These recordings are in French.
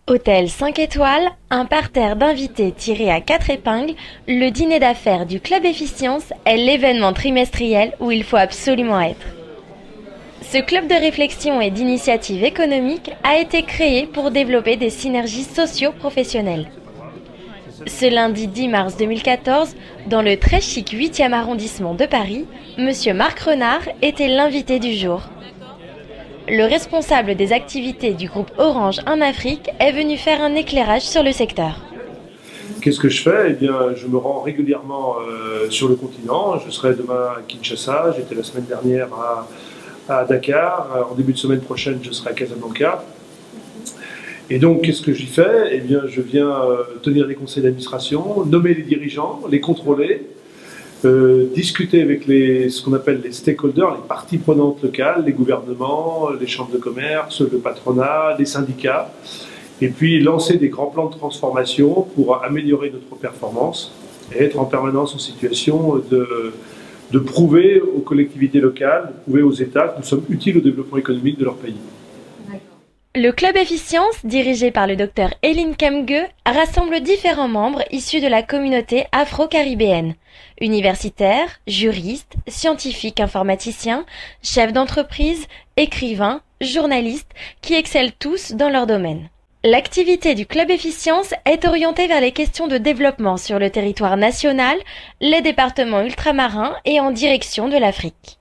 Hôtel 5 étoiles, un parterre d'invités tiré à 4 épingles, le dîner d'affaires du Club Efficience est l'événement trimestriel où il faut absolument être. Ce club de réflexion et d'initiative économique a été créé pour développer des synergies socio-professionnelles. Ce lundi 10 mars 2014, dans le très chic 8e arrondissement de Paris, Monsieur Marc Renard était l'invité du jour. Le responsable des activités du groupe Orange en Afrique est venu faire un éclairage sur le secteur. Qu'est-ce que je fais? Eh bien, je me rends régulièrement sur le continent. Je serai demain à Kinshasa, j'étais la semaine dernière à Dakar. En début de semaine prochaine, je serai à Casablanca. Et donc, qu'est-ce que j'y fais? Eh bien, je viens tenir des conseils d'administration, nommer les dirigeants, les contrôler, discuter avec ce qu'on appelle les stakeholders, les parties prenantes locales, les gouvernements, les chambres de commerce, le patronat, les syndicats, et puis lancer des grands plans de transformation pour améliorer notre performance et être en permanence en situation de prouver aux collectivités locales, de prouver aux États que nous sommes utiles au développement économique de leur pays. Le Club Efficience, dirigé par le docteur Eline Kemgue, rassemble différents membres issus de la communauté afro-caribéenne. Universitaires, juristes, scientifiques informaticiens, chefs d'entreprise, écrivains, journalistes, qui excellent tous dans leur domaine. L'activité du Club Efficience est orientée vers les questions de développement sur le territoire national, les départements ultramarins et en direction de l'Afrique.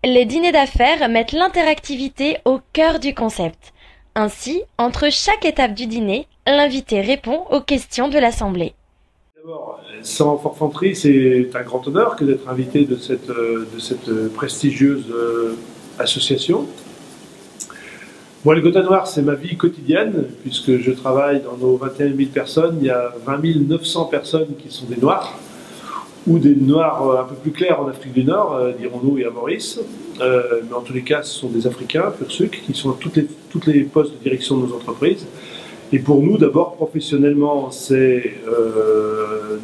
Les dîners d'affaires mettent l'interactivité au cœur du concept. Ainsi, entre chaque étape du dîner, l'invité répond aux questions de l'Assemblée. D'abord, sans forfanterie, c'est un grand honneur que d'être invité de cette prestigieuse association. Moi, les Gotha Noirs, c'est ma vie quotidienne, puisque je travaille dans nos 21 000 personnes. Il y a 20 900 personnes qui sont des Noirs, ou des Noirs un peu plus clairs en Afrique du Nord, dirons-nous, et à Maurice. Mais en tous les cas, ce sont des Africains, pur sucre, qui sont à toutes les postes de direction de nos entreprises. Et pour nous, d'abord, professionnellement, c'est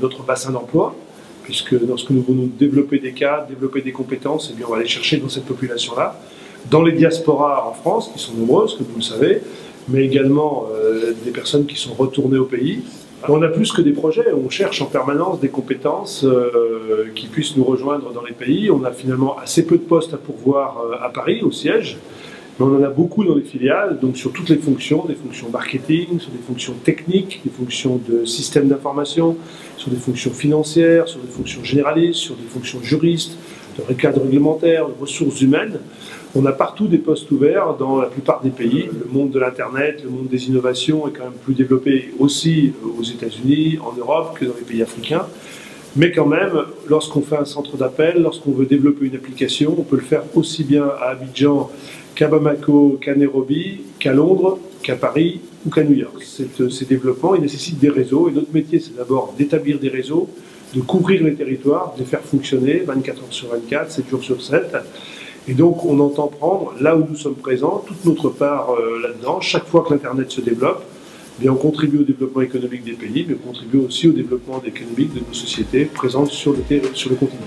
notre bassin d'emploi, puisque lorsque nous voulons développer des cadres, développer des compétences, eh bien, on va aller chercher dans cette population-là, dans les diasporas en France, qui sont nombreuses, comme vous le savez, mais également des personnes qui sont retournées au pays. On a plus que des projets, on cherche en permanence des compétences qui puissent nous rejoindre dans les pays. On a finalement assez peu de postes à pourvoir à Paris, au siège, mais on en a beaucoup dans les filiales, donc sur toutes les fonctions, des fonctions marketing, sur des fonctions techniques, des fonctions de système d'information, sur des fonctions financières, sur des fonctions généralistes, sur des fonctions juristes, de cadre réglementaire, de ressources humaines. On a partout des postes ouverts dans la plupart des pays. Le monde de l'Internet, le monde des innovations est quand même plus développé aussi aux États-Unis, en Europe, que dans les pays africains. Mais quand même, lorsqu'on fait un centre d'appel, lorsqu'on veut développer une application, on peut le faire aussi bien à Abidjan qu'à Bamako, qu'à Nairobi, qu'à Londres, qu'à Paris ou qu'à New York. Ces développements, ils nécessitent des réseaux. Et notre métier, c'est d'abord d'établir des réseaux, de couvrir les territoires, de les faire fonctionner 24 heures sur 24, 7 jours sur 7. Et donc, on entend prendre, là où nous sommes présents, toute notre part là-dedans. Chaque fois que l'Internet se développe, eh bien, on contribue au développement économique des pays, mais on contribue aussi au développement économique de nos sociétés présentes sur le continent.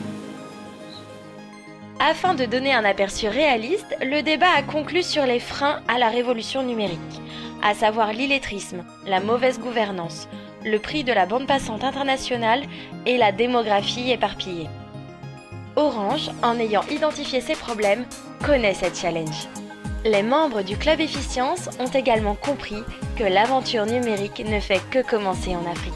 Afin de donner un aperçu réaliste, le débat a conclu sur les freins à la révolution numérique, à savoir l'illettrisme, la mauvaise gouvernance, le prix de la bande passante internationale et la démographie éparpillée. Orange, en ayant identifié ces problèmes, connaît cette challenge. Les membres du Club Efficience ont également compris que l'aventure numérique ne fait que commencer en Afrique.